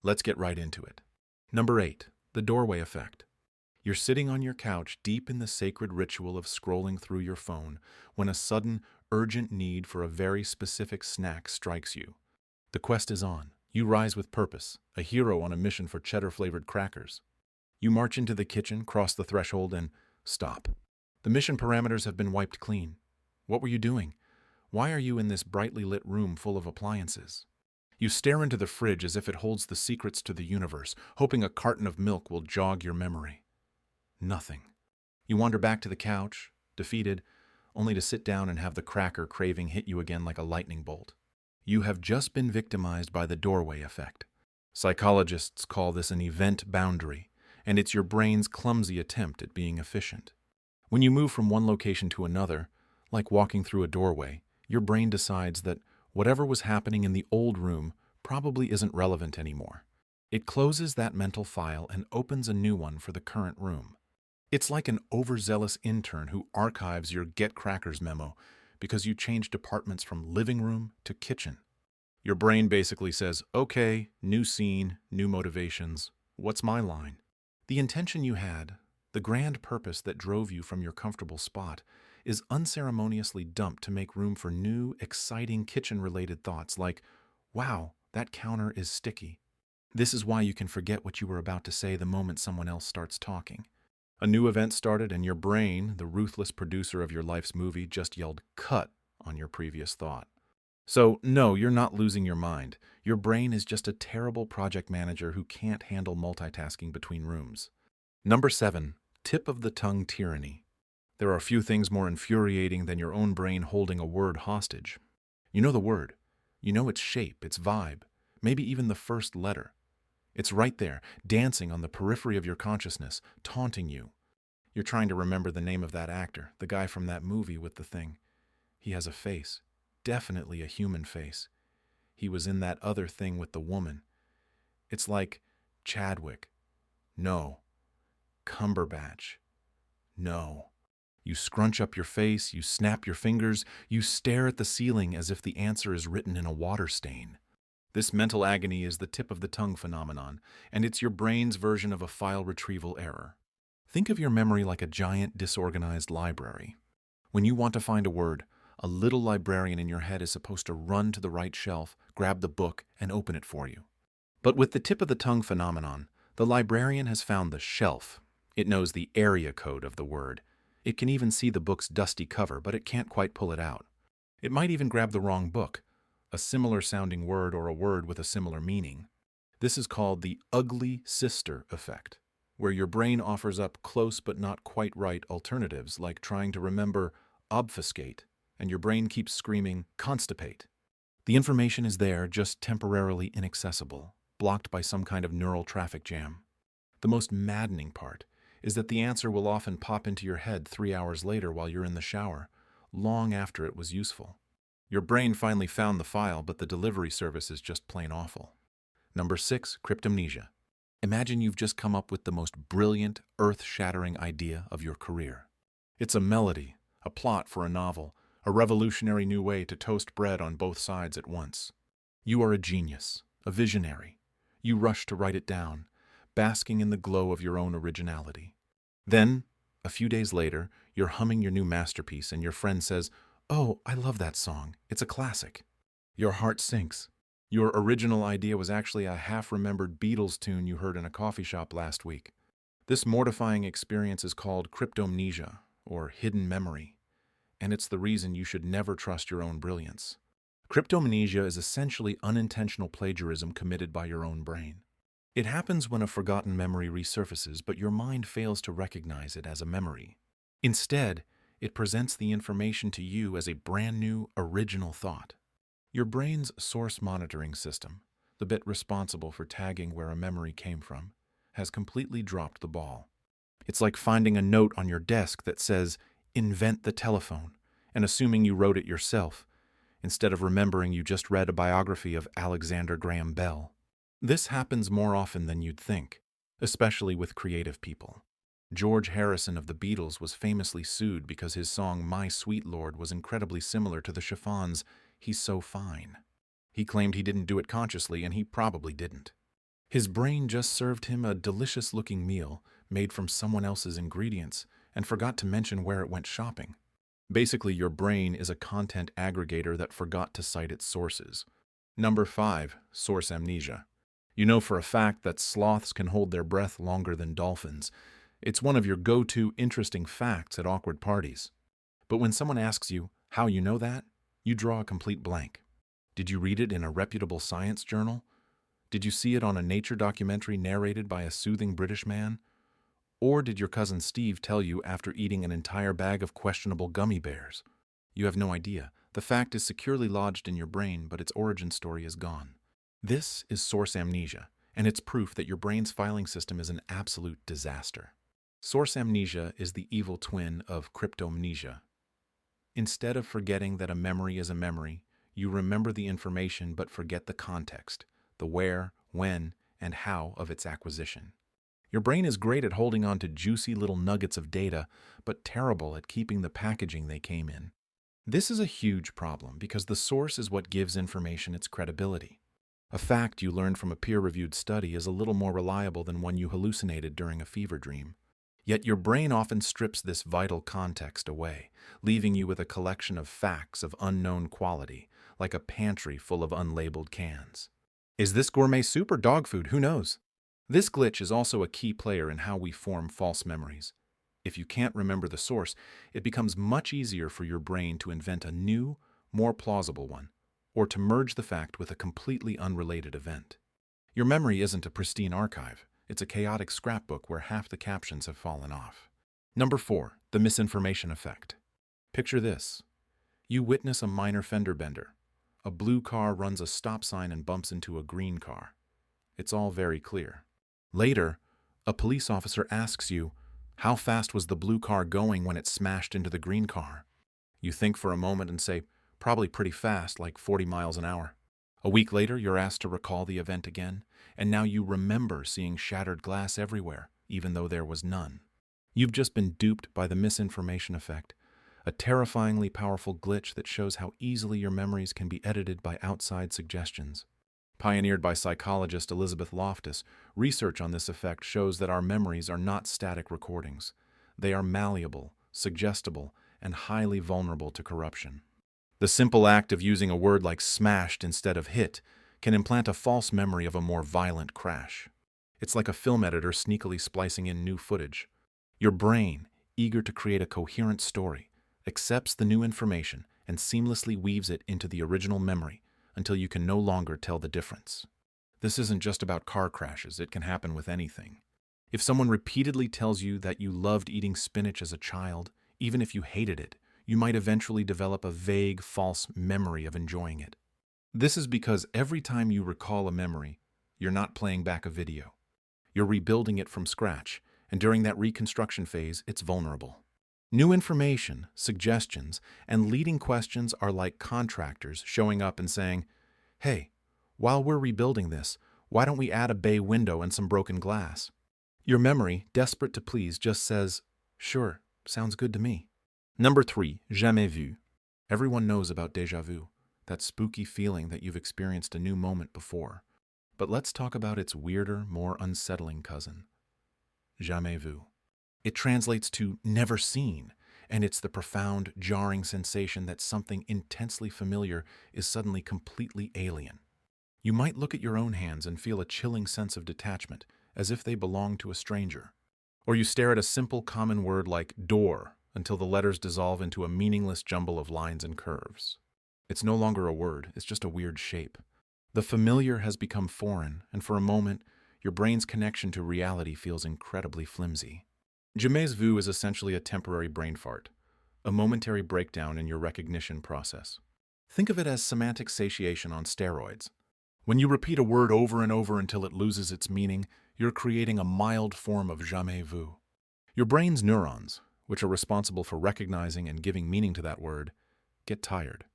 Let's get right into it. Number 8. The doorway effect. You're sitting on your couch deep in the sacred ritual of scrolling through your phone when a sudden, urgent need for a very specific snack strikes you. The quest is on. You rise with purpose, a hero on a mission for cheddar-flavored crackers. You march into the kitchen, cross the threshold, and stop. The mission parameters have been wiped clean. What were you doing? Why are you in this brightly lit room full of appliances? You stare into the fridge as if it holds the secrets to the universe, hoping a carton of milk will jog your memory. Nothing. You wander back to the couch, defeated, only to sit down and have the cracker craving hit you again like a lightning bolt. You have just been victimized by the doorway effect. Psychologists call this an event boundary, and it's your brain's clumsy attempt at being efficient. When you move from one location to another, like walking through a doorway, your brain decides that whatever was happening in the old room probably isn't relevant anymore. It closes that mental file and opens a new one for the current room. It's like an overzealous intern who archives your Get Crackers memo because you changed departments from living room to kitchen. Your brain basically says, okay, new scene, new motivations. What's my line? The intention you had, the grand purpose that drove you from your comfortable spot, is unceremoniously dumped to make room for new, exciting kitchen-related thoughts like, wow, that counter is sticky. This is why you can forget what you were about to say the moment someone else starts talking. A new event started and your brain, the ruthless producer of your life's movie, just yelled cut on your previous thought. So, no, you're not losing your mind. Your brain is just a terrible project manager who can't handle multitasking between rooms. Number 7. Tip of the tongue tyranny. There are few things more infuriating than your own brain holding a word hostage. You know the word. You know its shape, its vibe, maybe even the first letter. It's right there, dancing on the periphery of your consciousness, taunting you. You're trying to remember the name of that actor, the guy from that movie with the thing. He has a face, definitely a human face. He was in that other thing with the woman. It's like Chadwick. No. Cumberbatch. No. You scrunch up your face, you snap your fingers, you stare at the ceiling as if the answer is written in a water stain. This mental agony is the tip of the tongue phenomenon, and it's your brain's version of a file retrieval error. Think of your memory like a giant, disorganized library. When you want to find a word, a little librarian in your head is supposed to run to the right shelf, grab the book, and open it for you. But with the tip of the tongue phenomenon, the librarian has found the shelf. It knows the area code of the word. It can even see the book's dusty cover, but it can't quite pull it out. It might even grab the wrong book, a similar-sounding word or a word with a similar meaning. This is called the ugly sister effect, where your brain offers up close but not quite right alternatives like trying to remember obfuscate, and your brain keeps screaming constipate. The information is there, just temporarily inaccessible, blocked by some kind of neural traffic jam. The most maddening part is that the answer will often pop into your head 3 hours later while you're in the shower, long after it was useful. Your brain finally found the file, but the delivery service is just plain awful. Number 6, cryptomnesia. Imagine you've just come up with the most brilliant, earth-shattering idea of your career. It's a melody, a plot for a novel, a revolutionary new way to toast bread on both sides at once. You are a genius, a visionary. You rush to write it down, basking in the glow of your own originality. Then, a few days later, you're humming your new masterpiece and your friend says, "Oh, I love that song. It's a classic." Your heart sinks. Your original idea was actually a half-remembered Beatles tune you heard in a coffee shop last week. This mortifying experience is called cryptomnesia, or hidden memory, and it's the reason you should never trust your own brilliance. Cryptomnesia is essentially unintentional plagiarism committed by your own brain. It happens when a forgotten memory resurfaces, but your mind fails to recognize it as a memory. Instead, it presents the information to you as a brand new, original thought. Your brain's source monitoring system, the bit responsible for tagging where a memory came from, has completely dropped the ball. It's like finding a note on your desk that says, "Invent the telephone," and assuming you wrote it yourself, instead of remembering you just read a biography of Alexander Graham Bell. This happens more often than you'd think, especially with creative people. George Harrison of the Beatles was famously sued because his song My Sweet Lord was incredibly similar to the Chiffons' He's So Fine. He claimed he didn't do it consciously, and he probably didn't. His brain just served him a delicious-looking meal made from someone else's ingredients and forgot to mention where it went shopping. Basically, your brain is a content aggregator that forgot to cite its sources. Number 5. Source amnesia. You know for a fact that sloths can hold their breath longer than dolphins. It's one of your go-to interesting facts at awkward parties. But when someone asks you how you know that, you draw a complete blank. Did you read it in a reputable science journal? Did you see it on a nature documentary narrated by a soothing British man? Or did your cousin Steve tell you after eating an entire bag of questionable gummy bears? You have no idea. The fact is securely lodged in your brain, but its origin story is gone. This is source amnesia, and it's proof that your brain's filing system is an absolute disaster. Source amnesia is the evil twin of cryptomnesia. Instead of forgetting that a memory is a memory, you remember the information but forget the context, the where, when, and how of its acquisition. Your brain is great at holding on to juicy little nuggets of data, but terrible at keeping the packaging they came in. This is a huge problem because the source is what gives information its credibility. A fact you learned from a peer-reviewed study is a little more reliable than one you hallucinated during a fever dream. Yet your brain often strips this vital context away, leaving you with a collection of facts of unknown quality, like a pantry full of unlabeled cans. Is this gourmet soup or dog food? Who knows? This glitch is also a key player in how we form false memories. If you can't remember the source, it becomes much easier for your brain to invent a new, more plausible one, or to merge the fact with a completely unrelated event. Your memory isn't a pristine archive. It's a chaotic scrapbook where half the captions have fallen off. Number 4. The Misinformation Effect. Picture this. You witness a minor fender bender. A blue car runs a stop sign and bumps into a green car. It's all very clear. Later, a police officer asks you, how fast was the blue car going when it smashed into the green car? You think for a moment and say, probably pretty fast, like 40 miles an hour. A week later, you're asked to recall the event again, and now you remember seeing shattered glass everywhere, even though there was none. You've just been duped by the misinformation effect, a terrifyingly powerful glitch that shows how easily your memories can be edited by outside suggestions. Pioneered by psychologist Elizabeth Loftus, research on this effect shows that our memories are not static recordings. They are malleable, suggestible, and highly vulnerable to corruption. The simple act of using a word like smashed instead of hit can implant a false memory of a more violent crash. It's like a film editor sneakily splicing in new footage. Your brain, eager to create a coherent story, accepts the new information and seamlessly weaves it into the original memory until you can no longer tell the difference. This isn't just about car crashes, it can happen with anything. If someone repeatedly tells you that you loved eating spinach as a child, even if you hated it, you might eventually develop a vague, false memory of enjoying it. This is because every time you recall a memory, you're not playing back a video. You're rebuilding it from scratch, and during that reconstruction phase, it's vulnerable. New information, suggestions, and leading questions are like contractors showing up and saying, hey, while we're rebuilding this, why don't we add a bay window and some broken glass? Your memory, desperate to please, just says, sure, sounds good to me. Number 3. Jamais Vu. Everyone knows about déjà vu, that spooky feeling that you've experienced a new moment before. But let's talk about its weirder, more unsettling cousin. Jamais vu. It translates to never seen, and it's the profound, jarring sensation that something intensely familiar is suddenly completely alien. You might look at your own hands and feel a chilling sense of detachment, as if they belong to a stranger. Or you stare at a simple common word like door until the letters dissolve into a meaningless jumble of lines and curves. It's no longer a word, it's just a weird shape. The familiar has become foreign, and for a moment, your brain's connection to reality feels incredibly flimsy. Jamais vu is essentially a temporary brain fart, a momentary breakdown in your recognition process. Think of it as semantic satiation on steroids. When you repeat a word over and over until it loses its meaning, you're creating a mild form of jamais vu. Your brain's neurons, which are responsible for recognizing and giving meaning to that word, get tired.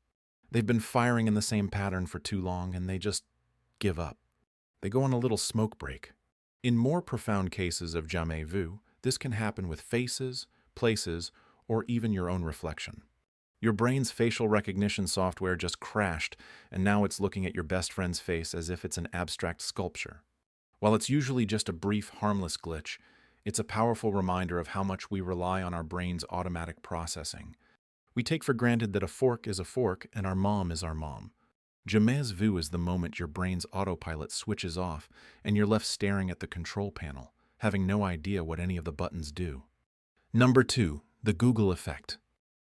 They've been firing in the same pattern for too long, and they just give up. They go on a little smoke break. In more profound cases of jamais vu, this can happen with faces, places, or even your own reflection. Your brain's facial recognition software just crashed, and now it's looking at your best friend's face as if it's an abstract sculpture. While it's usually just a brief, harmless glitch, it's a powerful reminder of how much we rely on our brain's automatic processing. We take for granted that a fork is a fork and our mom is our mom. Jamais vu is the moment your brain's autopilot switches off and you're left staring at the control panel, having no idea what any of the buttons do. Number 2. The Google Effect.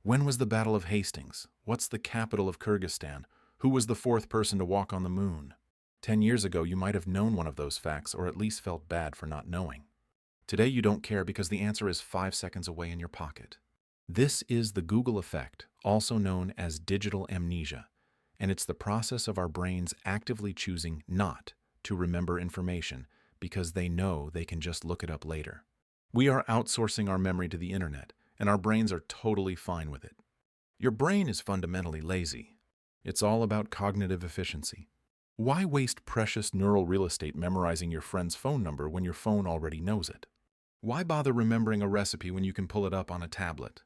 When was the Battle of Hastings? What's the capital of Kyrgyzstan? Who was the fourth person to walk on the moon? 10 years ago, you might have known one of those facts or at least felt bad for not knowing. Today, you don't care because the answer is 5 seconds away in your pocket. This is the Google Effect, also known as digital amnesia, and it's the process of our brains actively choosing not to remember information because they know they can just look it up later. We are outsourcing our memory to the internet, and our brains are totally fine with it. Your brain is fundamentally lazy. It's all about cognitive efficiency. Why waste precious neural real estate memorizing your friend's phone number when your phone already knows it? Why bother remembering a recipe when you can pull it up on a tablet?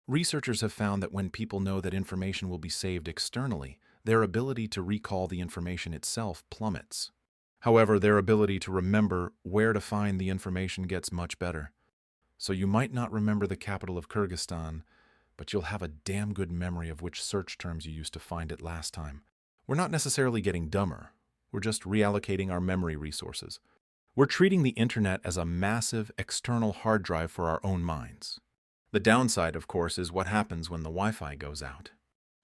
Researchers have found that when people know that information will be saved externally, their ability to recall the information itself plummets. However, their ability to remember where to find the information gets much better. So you might not remember the capital of Kyrgyzstan, but you'll have a damn good memory of which search terms you used to find it last time. We're not necessarily getting dumber. We're just reallocating our memory resources. We're treating the internet as a massive external hard drive for our own minds. The downside, of course, is what happens when the Wi-Fi goes out.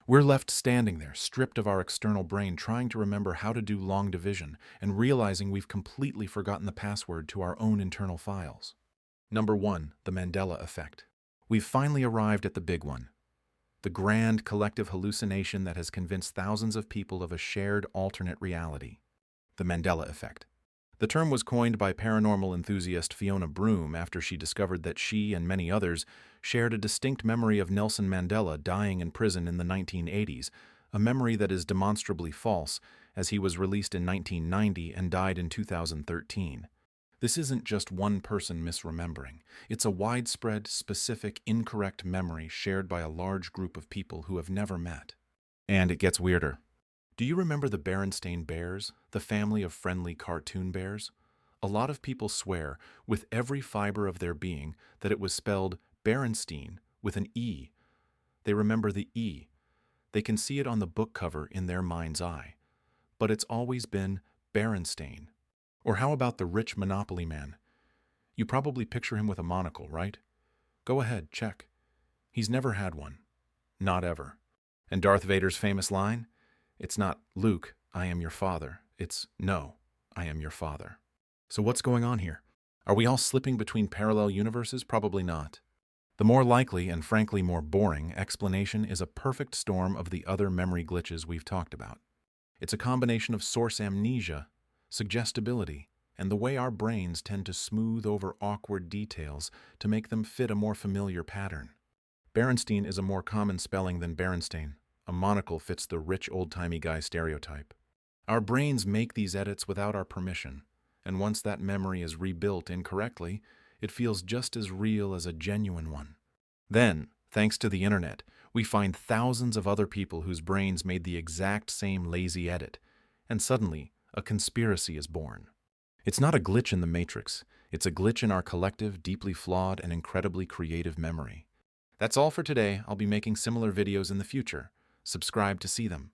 We're left standing there, stripped of our external brain, trying to remember how to do long division and realizing we've completely forgotten the password to our own internal files. Number 1. The Mandela Effect. We've finally arrived at the big one. The grand collective hallucination that has convinced thousands of people of a shared alternate reality. The Mandela Effect. The term was coined by paranormal enthusiast Fiona Broome after she discovered that she and many others shared a distinct memory of Nelson Mandela dying in prison in the 1980s, a memory that is demonstrably false, as he was released in 1990 and died in 2013. This isn't just one person misremembering. It's a widespread, specific, incorrect memory shared by a large group of people who have never met. And it gets weirder. Do you remember the Berenstain Bears, the family of friendly cartoon bears? A lot of people swear, with every fiber of their being, that it was spelled Berenstein with an E. They remember the E. They can see it on the book cover in their mind's eye. But it's always been Berenstain. Or how about the rich Monopoly man? You probably picture him with a monocle, right? Go ahead, check. He's never had one. Not ever. And Darth Vader's famous line? It's not, Luke, I am your father. It's, no, I am your father. So what's going on here? Are we all slipping between parallel universes? Probably not. The more likely, and frankly more boring, explanation is a perfect storm of the other memory glitches we've talked about. It's a combination of source amnesia, suggestibility, and the way our brains tend to smooth over awkward details to make them fit a more familiar pattern. Berenstein is a more common spelling than Berenstain. A monocle fits the rich old-timey guy stereotype. Our brains make these edits without our permission, and once that memory is rebuilt incorrectly, it feels just as real as a genuine one. Then, thanks to the internet, we find thousands of other people whose brains made the exact same lazy edit, and suddenly, a conspiracy is born. It's not a glitch in the matrix, it's a glitch in our collective, deeply flawed, and incredibly creative memory. That's all for today. I'll be making similar videos in the future. Subscribe to see them.